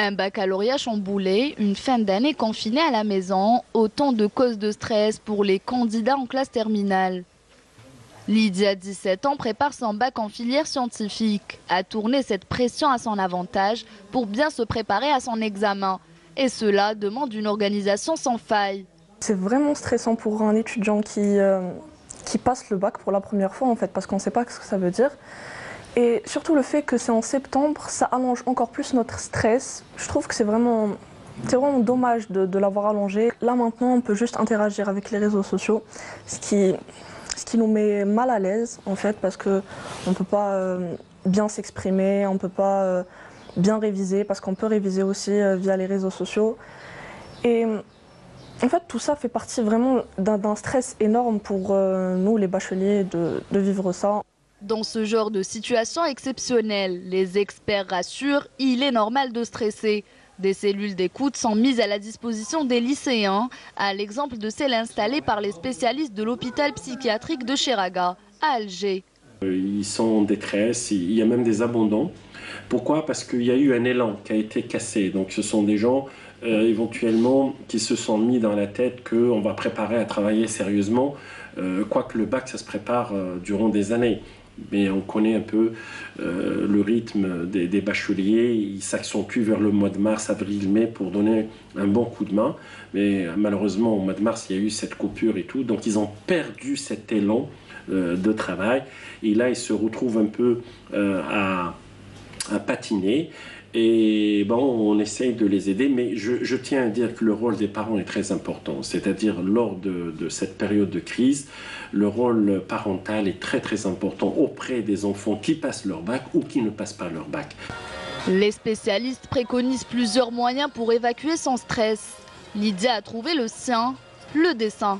Un baccalauréat chamboulé, une fin d'année confinée à la maison, autant de causes de stress pour les candidats en classe terminale. Lydia, 17 ans, prépare son bac en filière scientifique, a tourné cette pression à son avantage pour bien se préparer à son examen. Et cela demande une organisation sans faille. C'est vraiment stressant pour un étudiant qui passe le bac pour la première fois en fait, parce qu'on ne sait pas ce que ça veut dire. Et surtout le fait que c'est en septembre, ça allonge encore plus notre stress. Je trouve que c'est vraiment dommage de l'avoir allongé. Là maintenant, on peut juste interagir avec les réseaux sociaux, ce qui nous met mal à l'aise en fait, parce qu'on ne peut pas bien s'exprimer, on ne peut pas bien réviser, parce qu'on peut réviser aussi via les réseaux sociaux. Et en fait, tout ça fait partie vraiment d'un stress énorme pour nous, les bacheliers, de vivre ça. Dans ce genre de situation exceptionnelle, les experts rassurent, il est normal de stresser. Des cellules d'écoute sont mises à la disposition des lycéens, à l'exemple de celles installées par les spécialistes de l'hôpital psychiatrique de Cheraga, à Alger. Ils sont en détresse, il y a même des abandons. Pourquoi? Parce qu'il y a eu un élan qui a été cassé. Donc ce sont des gens éventuellement qui se sont mis dans la tête qu'on va préparer à travailler sérieusement, quoique le bac ça se prépare durant des années. Mais on connaît un peu le rythme des bacheliers, il s'accentue vers le mois de mars, avril, mai pour donner un bon coup de main. Mais malheureusement au mois de mars il y a eu cette coupure et tout, donc ils ont perdu cet élan de travail. Et là ils se retrouvent un peu à patiner. Et bon, on essaye de les aider, mais je tiens à dire que le rôle des parents est très important. C'est-à-dire, lors de cette période de crise, le rôle parental est très très important auprès des enfants qui passent leur bac ou qui ne passent pas leur bac. Les spécialistes préconisent plusieurs moyens pour évacuer son stress. Lydia a trouvé le sien, le dessin.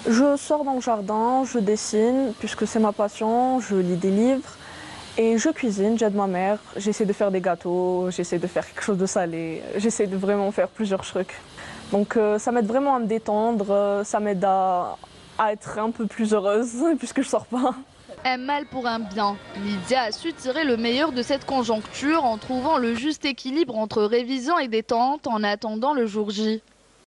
Je sors dans le jardin, je dessine, puisque c'est ma passion, je lis des livres. Et je cuisine, j'aide ma mère, j'essaie de faire des gâteaux, j'essaie de faire quelque chose de salé, j'essaie de vraiment faire plusieurs trucs. Donc ça m'aide vraiment à me détendre, ça m'aide à être un peu plus heureuse puisque je sors pas. Un mal pour un bien. Lydia a su tirer le meilleur de cette conjoncture en trouvant le juste équilibre entre révision et détente en attendant le jour J.